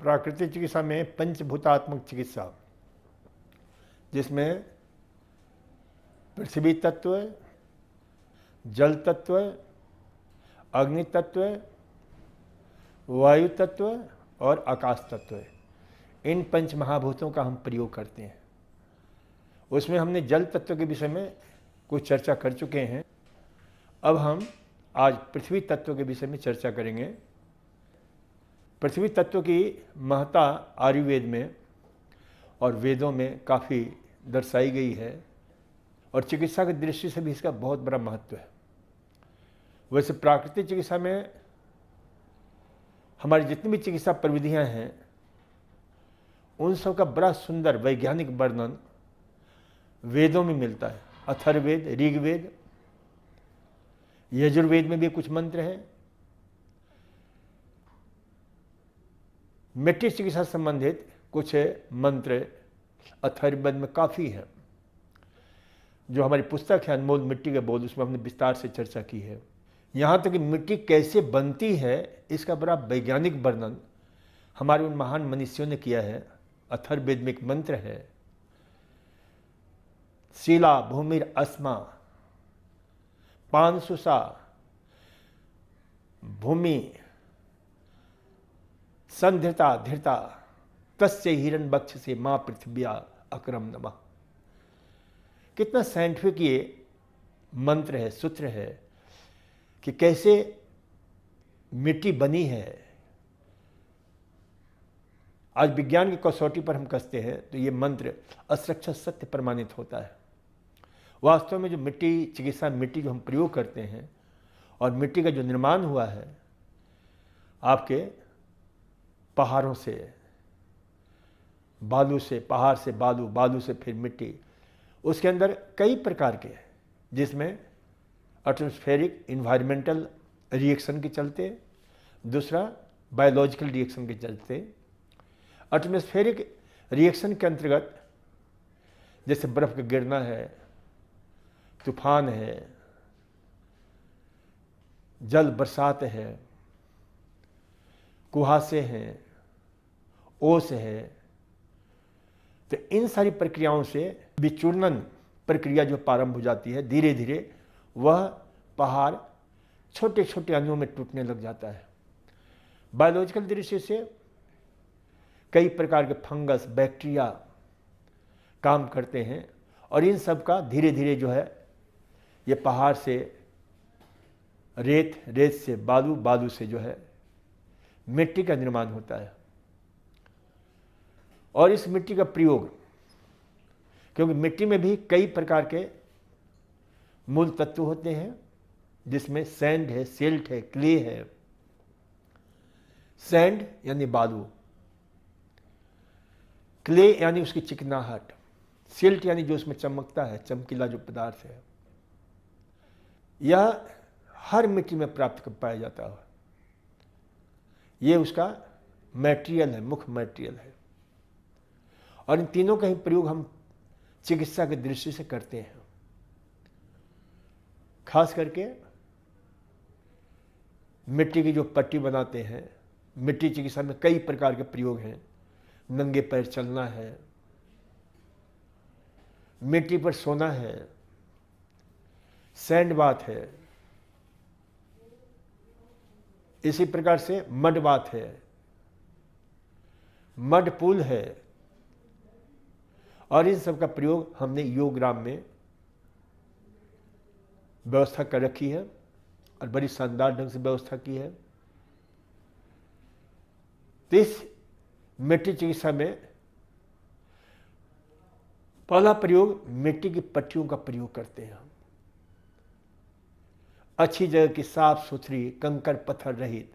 प्राकृतिक चिकित्सा में पंचभूतात्मक चिकित्सा, जिसमें पृथ्वी तत्व, जल तत्व, अग्नि तत्व, वायु तत्व और आकाश तत्व, इन पंच महाभूतों का हम प्रयोग करते हैं। उसमें हमने जल तत्व के विषय में कुछ चर्चा कर चुके हैं। अब हम आज पृथ्वी तत्व के विषय में चर्चा करेंगे। पृथ्वी तत्व की महत्ता आयुर्वेद में और वेदों में काफ़ी दर्शाई गई है और चिकित्सा की दृष्टि से भी इसका बहुत बड़ा महत्व है। वैसे प्राकृतिक चिकित्सा में हमारी जितनी भी चिकित्सा प्रविधियां हैं, उन सब का बड़ा सुंदर वैज्ञानिक वर्णन वेदों में मिलता है। अथर्ववेद, ऋग्वेद, यजुर्वेद में भी कुछ मंत्र हैं। मिट्टी चिकित्सा संबंधित कुछ मंत्र अथर्ववेद में काफ़ी है। जो हमारी पुस्तक है अनमोल मिट्टी के बोध, उसमें हमने विस्तार से चर्चा की है। यहाँ तक कि मिट्टी कैसे बनती है इसका बड़ा वैज्ञानिक वर्णन हमारे उन महान मनीषियों ने किया है। अथर्ववेद में एक मंत्र है, शिला भूमिर अस्मा पांसुषा भूमि संधृता धृता तस्य हिरण बक्ष से मां पृथ्व्या अक्रम नमः। कितना साइंटिफिक ये मंत्र है, सूत्र है कि कैसे मिट्टी बनी है। आज विज्ञान की कसौटी पर हम कसते हैं तो ये मंत्र असक्षत सत्य प्रमाणित होता है। वास्तव में जो मिट्टी चिकित्सा, मिट्टी जो हम प्रयोग करते हैं और मिट्टी का जो निर्माण हुआ है आपके पहाड़ों से, बालू से, पहाड़ से बालू, बालू से फिर मिट्टी, उसके अंदर कई प्रकार के, जिसमें एटमॉस्फेरिक इन्वायरमेंटल रिएक्शन के चलते, दूसरा बायोलॉजिकल रिएक्शन के चलते। एटमॉस्फेरिक रिएक्शन के अंतर्गत जैसे बर्फ का गिरना है, तूफान है, जल बरसात है, कुहासे हैं, ओस है, तो इन सारी प्रक्रियाओं से विचूर्णन प्रक्रिया जो प्रारंभ हो जाती है, धीरे धीरे वह पहाड़ छोटे छोटे अणुओं में टूटने लग जाता है। बायोलॉजिकल दृष्टि से कई प्रकार के फंगस, बैक्टीरिया काम करते हैं और इन सब का धीरे धीरे जो है ये पहाड़ से रेत, रेत से बालू, बालू से जो है मिट्टी का निर्माण होता है। और इस मिट्टी का प्रयोग, क्योंकि मिट्टी में भी कई प्रकार के मूल तत्व होते हैं, जिसमें सैंड है, सिल्ट है, क्ले है। सैंड यानी बालू, क्ले यानी उसकी चिकनाहट, सिल्ट यानी जो उसमें चमकता है, चमकीला जो पदार्थ है, यह हर मिट्टी में प्राप्त कर पाया जाता है। ये उसका मटेरियल है, मुख्य मटेरियल है। और इन तीनों का ही प्रयोग हम चिकित्सा की दृष्टि से करते हैं। खास करके मिट्टी की जो पट्टी बनाते हैं, मिट्टी चिकित्सा में कई प्रकार के प्रयोग हैं। नंगे पैर चलना है, मिट्टी पर सोना है, सैंड बाथ है, इसी प्रकार से मड बाथ है, मड पूल है। और इन सब का प्रयोग हमने योगग्राम में व्यवस्था कर रखी है और बड़ी शानदार ढंग से व्यवस्था की है। तो इस मिट्टी चिकित्सा में पहला प्रयोग मिट्टी की पट्टियों का प्रयोग करते हैं हम। अच्छी जगह की, साफ सुथरी, कंकड़ पत्थर रहित,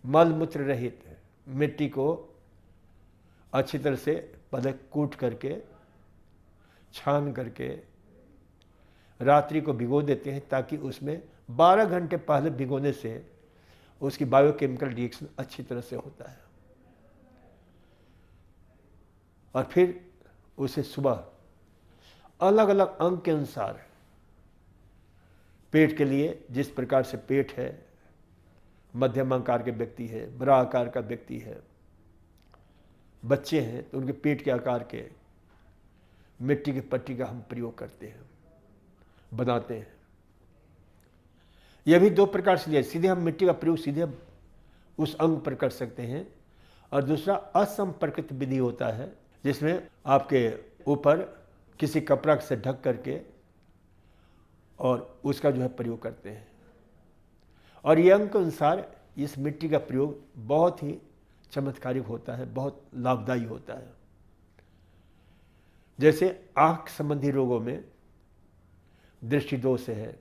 मल मूत्र रहित मिट्टी को अच्छी तरह से पहले कूट करके, छान करके रात्रि को भिगो देते हैं, ताकि उसमें 12 घंटे पहले भिगोने से उसकी बायोकेमिकल रिएक्शन अच्छी तरह से होता है। और फिर उसे सुबह अलग अलग अंग के अनुसार, पेट के लिए जिस प्रकार से पेट है, मध्यम आकार के व्यक्ति है, बड़ा आकार का व्यक्ति है, बच्चे हैं तो उनके पेट के आकार के मिट्टी की पट्टी का हम प्रयोग करते हैं, बनाते हैं। यह भी दो प्रकार से लिया, सीधे हम मिट्टी का प्रयोग सीधे उस अंग पर कर सकते हैं, और दूसरा असंपर्कित विधि होता है जिसमें आपके ऊपर किसी कपड़ा से ढक करके और उसका जो है प्रयोग करते हैं। और ये अंग के अनुसार इस मिट्टी का प्रयोग बहुत ही चमत्कारिक होता है, बहुत लाभदायी होता है। जैसे आंख संबंधी रोगों में दृष्टि दोष है,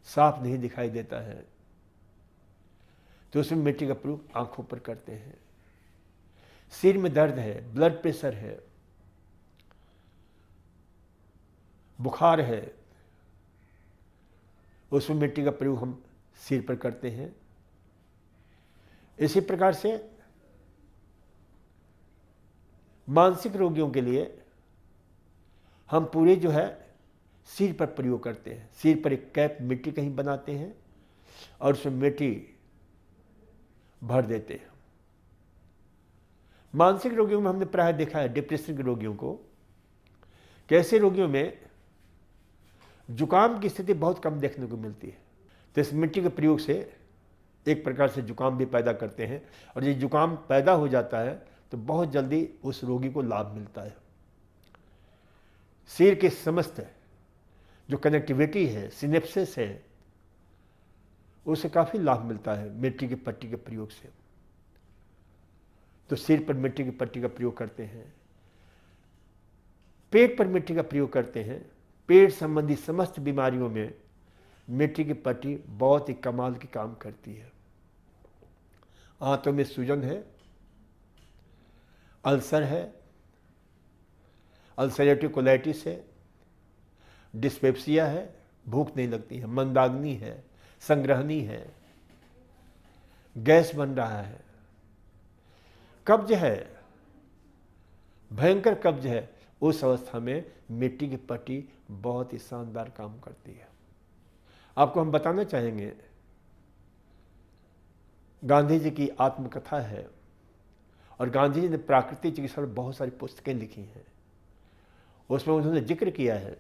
साफ नहीं दिखाई देता है, तो उसमें मिट्टी का प्रयोग आंखों पर करते हैं। सिर में दर्द है, ब्लड प्रेशर है, बुखार है, उसमें मिट्टी का प्रयोग हम सिर पर करते हैं। इसी प्रकार से मानसिक रोगियों के लिए हम पूरे जो है सिर पर प्रयोग करते हैं। सिर पर एक कैप मिट्टी कहीं बनाते हैं और उसमें मिट्टी भर देते हैं। मानसिक रोगियों में हमने प्रायः देखा है, डिप्रेशन के रोगियों को, कैसे रोगियों में जुकाम की स्थिति बहुत कम देखने को मिलती है, तो इस मिट्टी के प्रयोग से एक प्रकार से जुकाम भी पैदा करते हैं, और ये जुकाम पैदा हो जाता है तो बहुत जल्दी उस रोगी को लाभ मिलता है। सिर के समस्त जो कनेक्टिविटी है, सिनेप्सिस है, उसे काफ़ी लाभ मिलता है मिट्टी की पट्टी के प्रयोग से। तो सिर पर मिट्टी की पट्टी का प्रयोग करते हैं, पेट पर मिट्टी का प्रयोग करते हैं। पेट संबंधी समस्त बीमारियों में मिट्टी की पट्टी बहुत ही कमाल की काम करती है। आंतों में सूजन है, अल्सर है, अल्सरेटिव कोलाइटिस है, डिस्पेप्सिया है, भूख नहीं लगती है, मंदाग्नि है, संग्रहणी है, गैस बन रहा है, कब्ज है, भयंकर कब्ज है, उस अवस्था में मिट्टी की पट्टी बहुत ही शानदार काम करती है। आपको हम बताना चाहेंगे, गांधी जी की आत्मकथा है, और गांधी जी ने प्राकृतिक चिकित्सा में बहुत सारी पुस्तकें लिखी हैं। उसमें उन्होंने जिक्र किया है,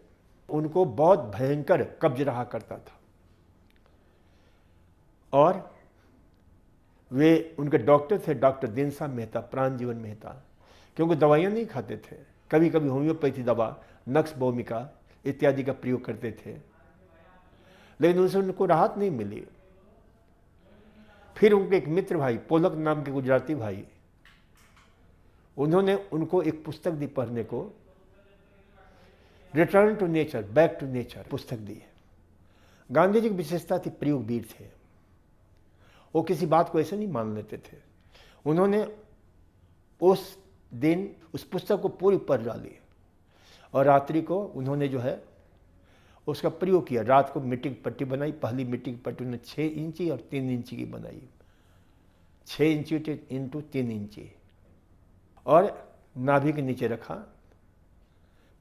उनको बहुत भयंकर कब्ज रहा करता था, और वे उनके डॉक्टर थे डॉक्टर दीनसाम मेहता, प्राणजीवन मेहता, क्योंकि दवाइयाँ नहीं खाते थे। कभी कभी होम्योपैथी दवा, नक्स भूमिका इत्यादि का प्रयोग करते थे, लेकिन उनसे उनको राहत नहीं मिली। फिर उनके एक मित्र भाई, पोलक नाम के गुजराती भाई, उन्होंने उनको एक पुस्तक दी पढ़ने को, return to nature, back to nature पुस्तक दी है। गांधी जी की विशेषता थी प्रयोगवीर थे, वो किसी बात को ऐसे नहीं मान लेते थे। उन्होंने उस दिन उस पुस्तक को पूरी पढ़ डाली, और रात्रि को उन्होंने जो है उसका प्रयोग किया। रात को मिट्टी की पट्टी बनाई, पहली मिट्टी की पट्टी उन्होंने 6 इंची और 3 इंची की बनाई, 6 इंची इंटू 3 इंची, और नाभि के नीचे रखा,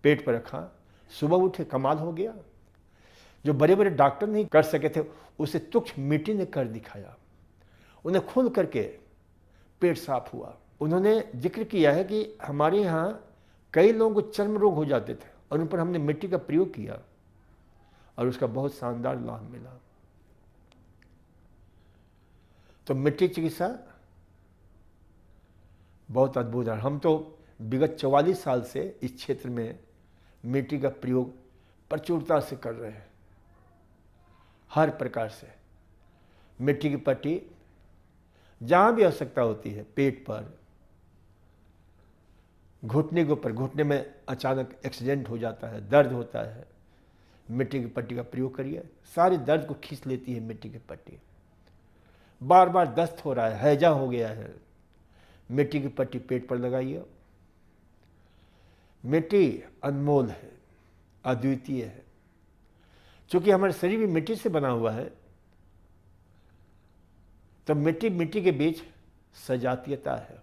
पेट पर रखा। सुबह उठे, कमाल हो गया। जो बड़े बड़े डॉक्टर नहीं कर सके थे, उसे तुच्छ मिट्टी ने कर दिखाया। उन्हें खुल करके पेट साफ हुआ। उन्होंने जिक्र किया है कि हमारे यहाँ कई लोगों को चर्म रोग हो जाते थे, और उन पर हमने मिट्टी का प्रयोग किया और उसका बहुत शानदार लाभ मिला। तो मिट्टी चिकित्सा बहुत अद्भुत है। हम तो विगत 44 साल से इस क्षेत्र में मिट्टी का प्रयोग प्रचुरता से कर रहे हैं। हर प्रकार से मिट्टी की पट्टी जहाँ भी आवश्यकता होती है, पेट पर, घुटने के ऊपर, घुटने में अचानक एक्सीडेंट हो जाता है, दर्द होता है, मिट्टी की पट्टी का प्रयोग करिए, सारे दर्द को खींच लेती है मिट्टी की पट्टी। बार बार दस्त हो रहा है, हैजा हो गया है, मिट्टी की पट्टी पेट पर लगाइए। मिट्टी अनमोल है, अद्वितीय है। क्योंकि हमारा शरीर भी मिट्टी से बना हुआ है, तो मिट्टी के बीच सजातीयता है,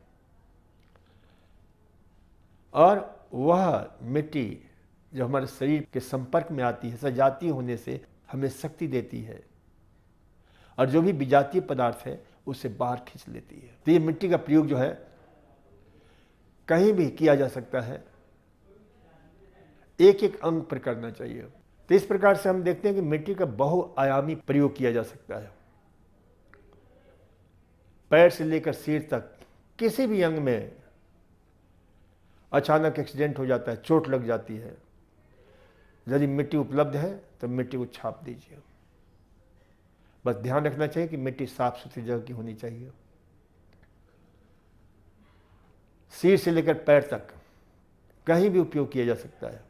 और वह मिट्टी जो हमारे शरीर के संपर्क में आती है, सजातीय होने से हमें शक्ति देती है, और जो भी विजातीय पदार्थ है उसे बाहर खींच लेती है। तो ये मिट्टी का प्रयोग जो है कहीं भी किया जा सकता है, एक एक अंग पर करना चाहिए। तो इस प्रकार से हम देखते हैं कि मिट्टी का बहुआयामी प्रयोग किया जा सकता है। पैर से लेकर सिर तक किसी भी अंग में अचानक एक्सीडेंट हो जाता है, चोट लग जाती है, यदि मिट्टी उपलब्ध है तो मिट्टी को छाप दीजिए। बस ध्यान रखना चाहिए कि मिट्टी साफ सुथरी जगह की होनी चाहिए। सिर से लेकर पैर तक कहीं भी उपयोग किया जा सकता है।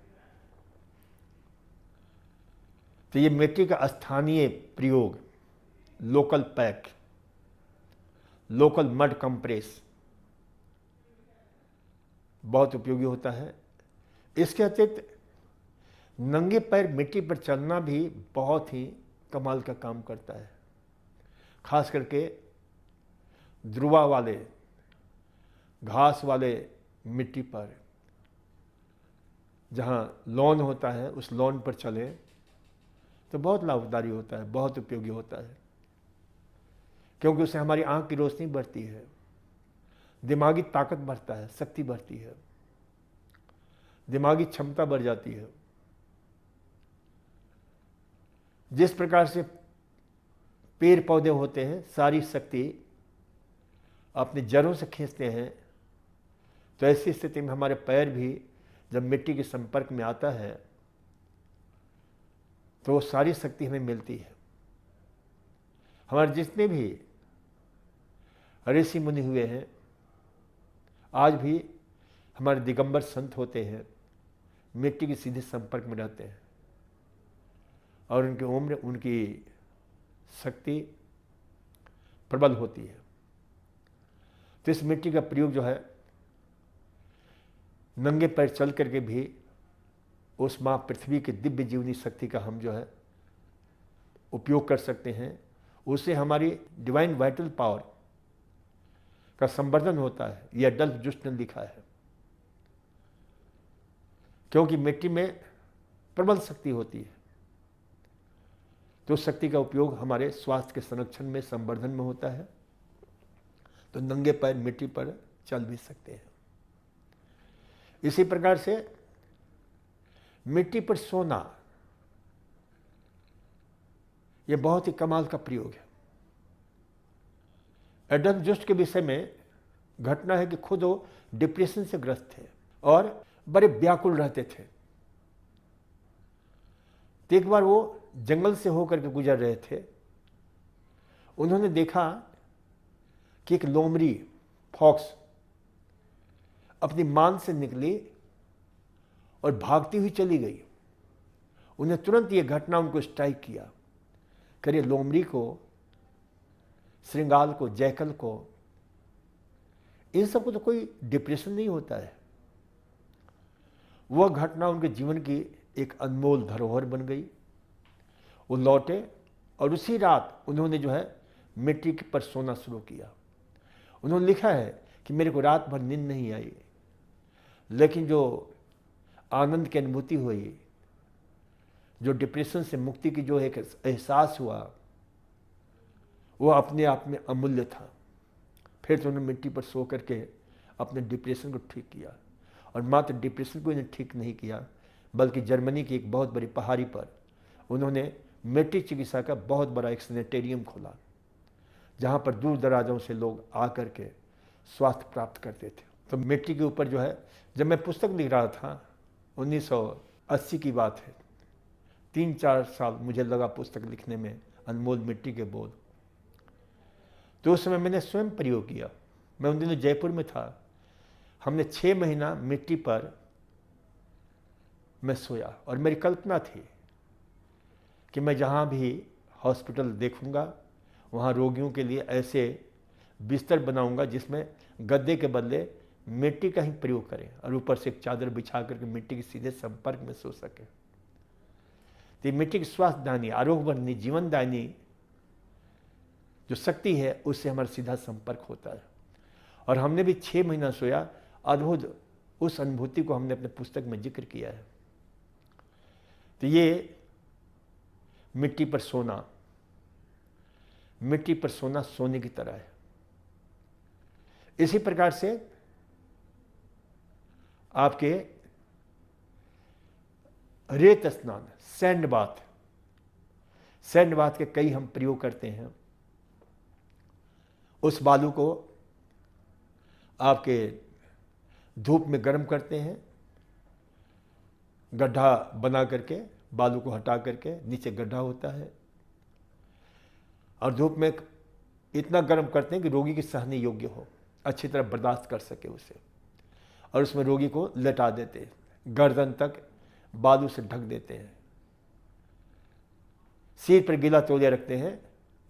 तो ये मिट्टी का स्थानीय प्रयोग, local pack, local mud compress बहुत उपयोगी होता है। इसके अतिरिक्त नंगे पैर मिट्टी पर चलना भी बहुत ही कमाल का काम करता है, खास करके ध्रुवा वाले, घास वाले मिट्टी पर, जहाँ लॉन होता है उस लॉन पर चले तो बहुत लाभकारी होता है, बहुत उपयोगी होता है, क्योंकि उससे हमारी आंख की रोशनी बढ़ती है, दिमागी ताकत बढ़ता है, शक्ति बढ़ती है, दिमागी क्षमता बढ़ जाती है। जिस प्रकार से पेड़ पौधे होते हैं सारी शक्ति अपनी जड़ों से खींचते हैं, तो ऐसी स्थिति में हमारे पैर भी जब मिट्टी के संपर्क में आता है तो वो सारी शक्ति हमें मिलती है। हमारे जितने भी ऋषि मुनि हुए हैं, आज भी हमारे दिगंबर संत होते हैं, मिट्टी के सीधे संपर्क में रहते हैं और उनकी उम्र, उनकी शक्ति प्रबल होती है। तो इस मिट्टी का प्रयोग जो है नंगे पैर चल करके भी उस माँ पृथ्वी की दिव्य जीवनी शक्ति का हम जो है उपयोग कर सकते हैं। उससे हमारी डिवाइन वाइटल पावर का संवर्धन होता है। यह अडल्फ जुस्ट ने लिखा है, क्योंकि मिट्टी में प्रबल शक्ति होती है, तो उस शक्ति का उपयोग हमारे स्वास्थ्य के संरक्षण में, संवर्धन में होता है। तो नंगे पैर मिट्टी पर चल भी सकते हैं। इसी प्रकार से मिट्टी पर सोना, यह बहुत ही कमाल का प्रयोग है। एडम जस्ट के विषय में घटना है कि खुद वो डिप्रेशन से ग्रस्त थे और बड़े व्याकुल रहते थे। तो एक बार वो जंगल से होकर के गुजर रहे थे, उन्होंने देखा कि एक लोमड़ी, फॉक्स, अपनी मान से निकली और भागती हुई चली गई। उन्हें तुरंत ये घटना उनको स्ट्राइक किया, करिए लोमड़ी को, श्रृंगाल को, जैकल को, इन सबको तो कोई डिप्रेशन नहीं होता है। वह घटना उनके जीवन की एक अनमोल धरोहर बन गई। वो लौटे और उसी रात उन्होंने जो है मिट्टी पर सोना शुरू किया। उन्होंने लिखा है कि मेरे को रात भर नींद नहीं आई, लेकिन जो आनंद की अनुभूति हुई, जो डिप्रेशन से मुक्ति की जो एक एहसास हुआ, वो अपने आप में अमूल्य था। फिर तो उन्होंने मिट्टी पर सो करके अपने डिप्रेशन को ठीक किया, और मात्र डिप्रेशन को इन्हें ठीक नहीं किया, बल्कि जर्मनी की एक बहुत बड़ी पहाड़ी पर उन्होंने मिट्टी चिकित्सा का बहुत बड़ा एक सैनिटेरियम खोला, जहाँ पर दूर दराजों से लोग आकर के स्वास्थ्य प्राप्त करते थे। तो मिट्टी के ऊपर जो है, जब मैं पुस्तक लिख रहा था, 1980 की बात है, 3-4 साल मुझे लगा पुस्तक लिखने में, अनमोल मिट्टी के बोध। तो उस समय मैंने स्वयं प्रयोग किया। मैं उन दिनों जयपुर में था। हमने 6 महीना मिट्टी पर मैं सोया, और मेरी कल्पना थी कि मैं जहाँ भी हॉस्पिटल देखूंगा वहाँ रोगियों के लिए ऐसे बिस्तर बनाऊंगा जिसमें गद्दे के बदले मिट्टी का ही प्रयोग करें, और ऊपर से एक चादर बिछा करके मिट्टी के सीधे संपर्क में सो सके। तो मिट्टी की स्वास्थ्यदायनी, आरोग्यवर्धनी, जीवनदायनी जो शक्ति है, उससे हमारा सीधा संपर्क होता है। और हमने भी 6 महीना सोया। अद्भुत उस अनुभूति को हमने अपने पुस्तक में जिक्र किया है। तो ये मिट्टी पर सोना, मिट्टी पर सोना सोने की तरह है। इसी प्रकार से आपके रेत स्नान, सैंड बाथ, सैंड बाथ के कई हम प्रयोग करते हैं। उस बालू को आपके धूप में गर्म करते हैं, गड्ढा बना करके, बालू को हटा करके नीचे गड्ढा होता है, और धूप में इतना गर्म करते हैं कि रोगी की सहने योग्य हो, अच्छी तरह बर्दाश्त कर सके उसे, और उसमें रोगी को लेटा देते हैं, गर्दन तक बालू से ढक देते हैं। सिर पर गीला तौलिया रखते हैं,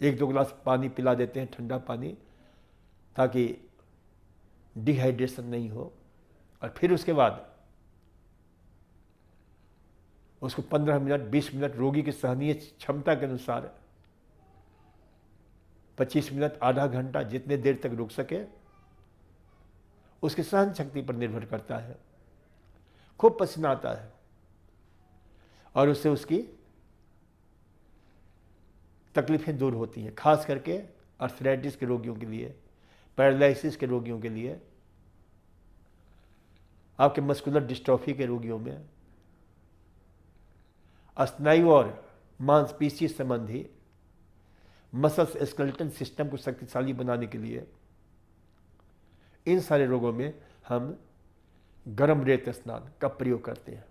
1-2 गिलास पानी पिला देते हैं, ठंडा पानी, ताकि डिहाइड्रेशन नहीं हो। और फिर उसके बाद उसको 15 मिनट 20 मिनट रोगी की सहनीय क्षमता के अनुसार 25 मिनट आधा घंटा जितने देर तक रुक सके, उसकी सहन शक्ति पर निर्भर करता है। खूब पसीना आता है और उससे उसकी तकलीफें दूर होती हैं, खास करके आर्थराइटिस के रोगियों के लिए, पैरालिसिस के रोगियों के लिए, आपके मस्कुलर डिस्ट्रॉफी के रोगियों में, स्नायु और मांसपेशी संबंधी मसल्स स्केलेटन सिस्टम को शक्तिशाली बनाने के लिए, इन सारे रोगों में हम गर्म रेत स्नान का प्रयोग करते हैं।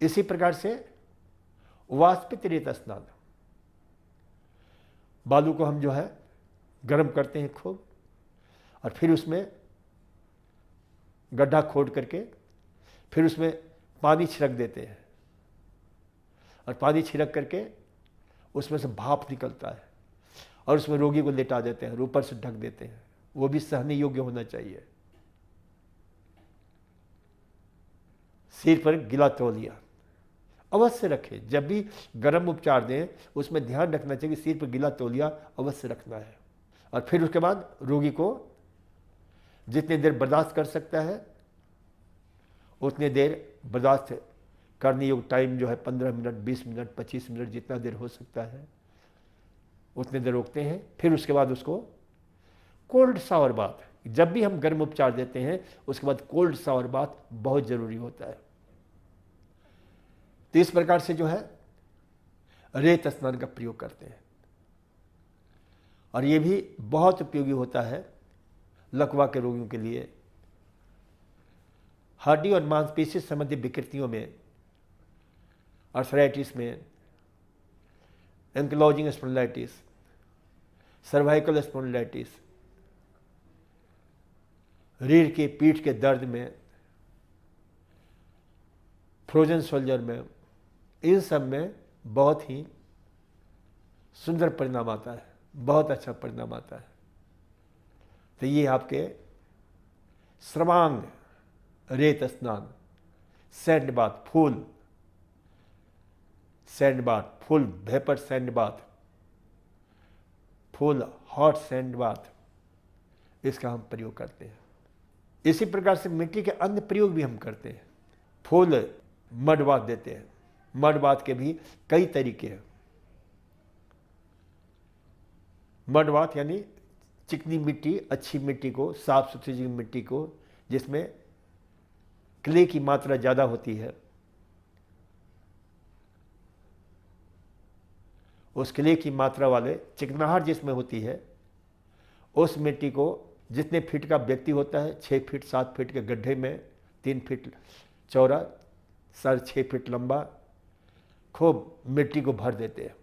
इसी प्रकार से वाष्पित रेत स्नान, बालू को हम जो है गर्म करते हैं खूब, और फिर उसमें गड्ढा खोद करके फिर उसमें पानी छिड़क देते हैं, और पानी छिड़क करके उसमें से भाप निकलता है, और उसमें रोगी को लेटा देते हैं और ऊपर से ढक देते हैं। वो भी सहने योग्य होना चाहिए। सिर पर गिला तौलिया अवश्य रखें। जब भी गर्म उपचार दें उसमें ध्यान रखना चाहिए कि सिर पर गिला तौलिया अवश्य रखना है। और फिर उसके बाद रोगी को जितनी देर बर्दाश्त कर सकता है उतनी देर बर्दाश्त करने योग्य टाइम जो है 15 मिनट 20 मिनट 25 मिनट जितना देर हो सकता है उतने देर रोकते हैं। फिर उसके बाद उसको कोल्ड शावर बाथ, जब भी हम गर्म उपचार देते हैं उसके बाद कोल्ड शावर बाथ बहुत जरूरी होता है। तो इस प्रकार से जो है रेत स्नान का प्रयोग करते हैं, और ये भी बहुत उपयोगी होता है लकवा के रोगियों के लिए, हड्डी और मांसपेशी संबंधी विकृतियों में, आर्थराइटिस में, एंकिलोजिंग स्पॉन्डिलाइटिस, सर्वाइकल स्पॉन्डिलाइटिस, रीढ़ के पीठ के दर्द में, फ्रोजन सोल्जर में, इन सब में बहुत ही सुंदर परिणाम आता है, बहुत अच्छा परिणाम आता है। तो ये आपके सर्वांग रेत स्नान, sand bath, full sand bath, full vapour sand bath, full hot sand bath, इसका हम प्रयोग करते हैं। इसी प्रकार से मिट्टी के अन्य प्रयोग भी हम करते हैं। फुल मड बाथ देते हैं। मड बाथ के भी कई तरीके हैं। मड बाथ यानी चिकनी मिट्टी, अच्छी मिट्टी को, साफ सुथरी मिट्टी को, जिसमें क्ले की मात्रा ज़्यादा होती है, उस क्ले की मात्रा वाले चिकनाहट जिसमें होती है, उस मिट्टी को जितने फीट का व्यक्ति होता है, 6 फीट 7 फीट के गड्ढे में, 3 फीट चौड़ा, 6.5 फीट लंबा, खूब मिट्टी को भर देते हैं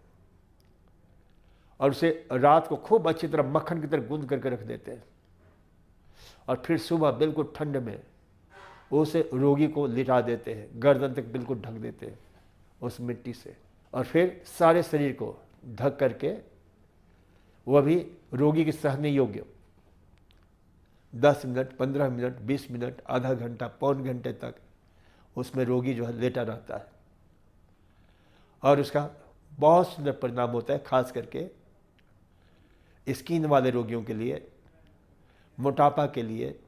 और उसे रात को खूब अच्छी तरह मक्खन की तरह गूंद करके रख देते हैं, और फिर सुबह बिल्कुल ठंड में उसे रोगी को लिटा देते हैं, गर्दन तक बिल्कुल ढक देते हैं उस मिट्टी से, और फिर सारे शरीर को ढक करके वह भी रोगी के सहने योग्य 10 मिनट 15 मिनट 20 मिनट आधा घंटा पौन घंटे तक उसमें रोगी जो है लेटा रहता है, और उसका बहुत सुंदर परिणाम होता है। खास करके स्किन वाले रोगियों के लिए, मोटापा के लिए,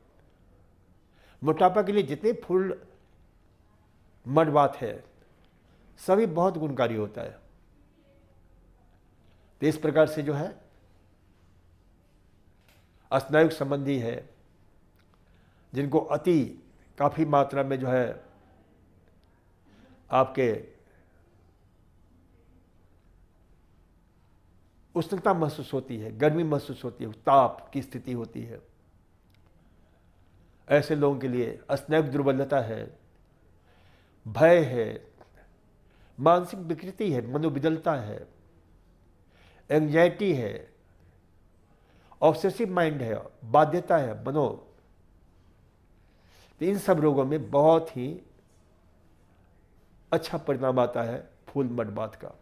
जितने फुल मड बाथ है सभी बहुत गुणकारी होता है। तो इस प्रकार से जो है स्नायु संबंधी है, जिनको काफ़ी मात्रा में जो है आपके उष्णता महसूस होती है, गर्मी महसूस होती है, ताप की स्थिति होती है, ऐसे लोगों के लिए स्नायु दुर्बलता है, भय है, मानसिक विकृति है, मनोविदलता है, एंजाइटी है, ऑब्सेसिव माइंड है, बाध्यता है, तो इन सब रोगों में बहुत ही अच्छा परिणाम आता है फूल मड बाथ का।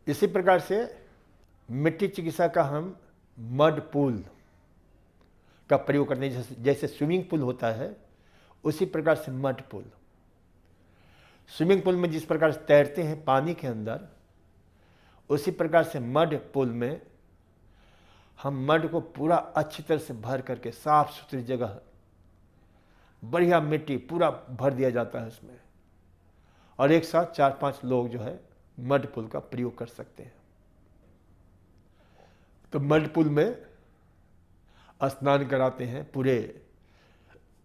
इसी प्रकार से मिट्टी चिकित्सा का हम मड पूल का प्रयोग करने, जैसे स्विमिंग पूल होता है उसी प्रकार से मड पूल। स्विमिंग पूल में जिस प्रकार से तैरते हैं पानी के अंदर, उसी प्रकार से मड पूल में हम मड को पूरा अच्छी तरह से भर करके साफ सुथरी जगह, बढ़िया मिट्टी पूरा भर दिया जाता है उसमें, और एक साथ 4-5 लोग जो है मड पूल का प्रयोग कर सकते हैं। तो मड पूल में स्नान कराते हैं, पूरे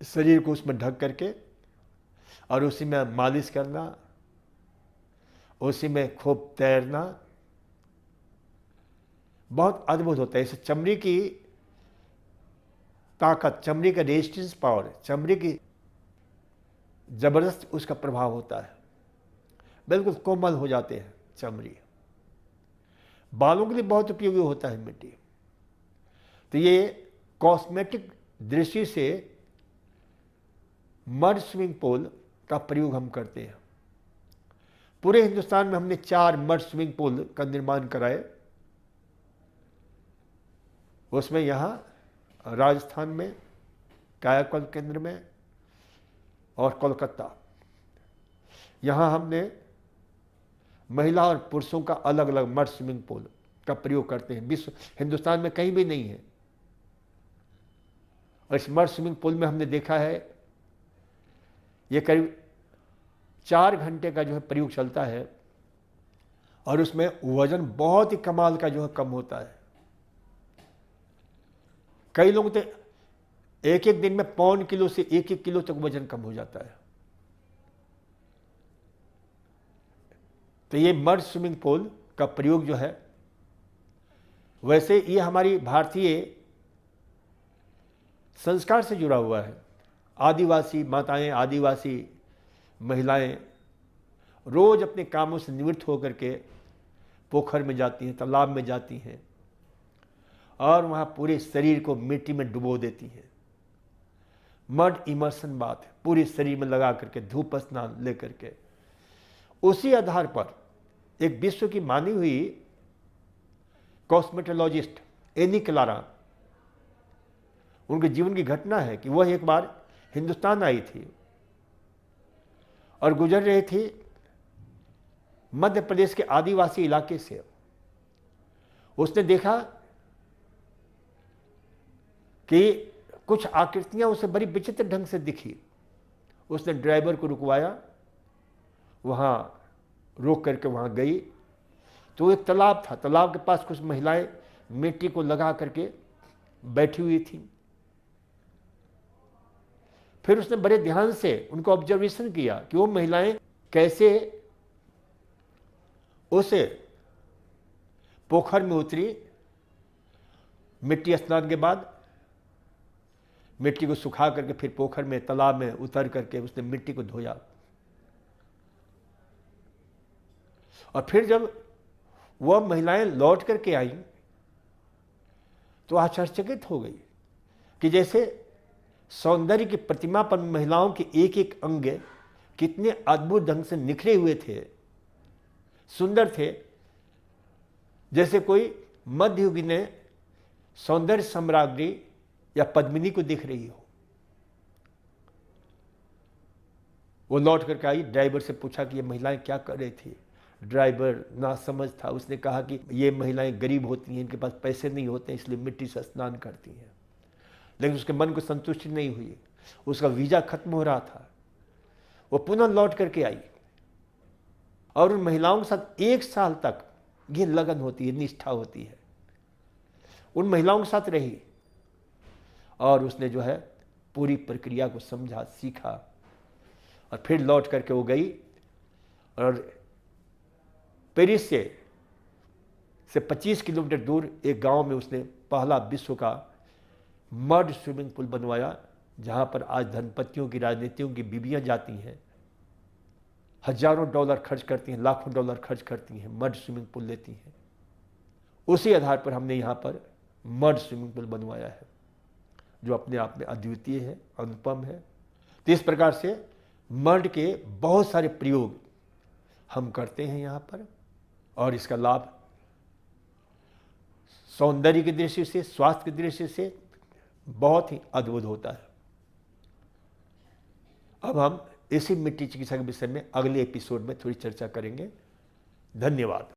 शरीर को उसमें ढक करके, और उसी में मालिश करना, उसी में खूब तैरना, बहुत अद्भुत होता है। इसे चमड़ी की ताकत, चमड़ी का रेजिस्टेंस पावर, चमड़ी की जबरदस्त उसका प्रभाव होता है, बिल्कुल कोमल हो जाते हैं चमड़ी। बालों के लिए बहुत उपयोगी होता है मिट्टी। तो ये कॉस्मेटिक दृष्टि से मड स्विमिंग पूल का प्रयोग हम करते हैं। पूरे हिंदुस्तान में हमने 4 मड स्विमिंग पूल का निर्माण कराए। उसमें यहाँ राजस्थान में कायाकल्प केंद्र में और कोलकाता, यहाँ हमने महिला और पुरुषों का अलग अलग मड स्विमिंग पूल का प्रयोग करते हैं। हिंदुस्तान में कहीं भी नहीं है। और इस मड स्विमिंग पूल में हमने देखा है ये करीब 4 घंटे का जो है प्रयोग चलता है, और उसमें वजन बहुत ही कमाल का जो है कम होता है। कई लोग तो एक दिन में 1.25 किलो से 1 किलो तक वजन कम हो जाता है। तो ये मड स्विमिंग पूल का प्रयोग जो है, वैसे ये हमारी भारतीय संस्कार से जुड़ा हुआ है। आदिवासी माताएं, आदिवासी महिलाएं रोज अपने कामों से निवृत्त होकर के पोखर में जाती हैं, तालाब में जाती हैं, और वहाँ पूरे शरीर को मिट्टी में डुबो देती हैं। मड इमर्शन बाथ पूरे शरीर में लगा करके, धूप स्नान लेकर के। उसी आधार पर एक विश्व की मानी हुई कॉस्मेटोलॉजिस्ट एनी क्लारा, उनके जीवन की घटना है कि वह एक बार हिंदुस्तान आई थी और गुजर रही थी मध्य प्रदेश के आदिवासी इलाके से। उसने देखा कि कुछ आकृतियां उसे बड़ी विचित्र ढंग से दिखी। उसने ड्राइवर को रुकवाया, वहां रोक करके वहां गई तो एक तालाब था। तालाब के पास कुछ महिलाएं मिट्टी को लगा करके बैठी हुई थी। फिर उसने बड़े ध्यान से उनको ऑब्जर्वेशन किया कि वो महिलाएं कैसे उस पोखर में उतरी। मिट्टी स्नान के बाद मिट्टी को सुखा करके फिर पोखर में, तालाब में उतर करके उसने मिट्टी को धोया। और फिर जब वह महिलाएं लौट करके आई तो आश्चर्यचकित हो गई कि जैसे सौंदर्य की प्रतिमा पर महिलाओं के एक एक अंग कितने अद्भुत ढंग से निखरे हुए थे, सुंदर थे, जैसे कोई मध्ययुगीन सौंदर्य सम्राज्ञी या पद्मिनी को दिख रही हो। वो लौट करके आई, ड्राइवर से पूछा कि ये महिलाएं क्या कर रही थी। ड्राइवर नासमझ था, उसने कहा कि ये महिलाएं गरीब होती हैं, इनके पास पैसे नहीं होते, इसलिए मिट्टी से स्नान करती हैं। लेकिन उसके मन को संतुष्टि नहीं हुई, उसका वीजा खत्म हो रहा था। वो पुनः लौट करके आई और उन महिलाओं के साथ 1 साल तक ये लगन होती है, निष्ठा होती है। उन महिलाओं के साथ रही और उसने जो है पूरी प्रक्रिया को समझा, सीखा और फिर लौट करके वो गई और पेरिस से 25 किलोमीटर दूर एक गांव में उसने पहला विश्व का मड स्विमिंग पूल बनवाया, जहां पर आज धनपतियों की, राजनीतियों की बीबियां जाती हैं, हजारों डॉलर खर्च करती हैं, लाखों डॉलर खर्च करती हैं, मड स्विमिंग पूल लेती हैं। उसी आधार पर हमने यहाँ पर मड स्विमिंग पूल बनवाया है, जो अपने आप में अद्वितीय है, अनुपम है। तो इस प्रकार से मड के बहुत सारे प्रयोग हम करते हैं यहाँ पर और इसका लाभ सौंदर्य की दृष्टि से, स्वास्थ्य की दृष्टि से बहुत ही अद्भुत होता है। अब हम इसी मिट्टी चिकित्सा के विषय में अगले एपिसोड में थोड़ी चर्चा करेंगे। धन्यवाद।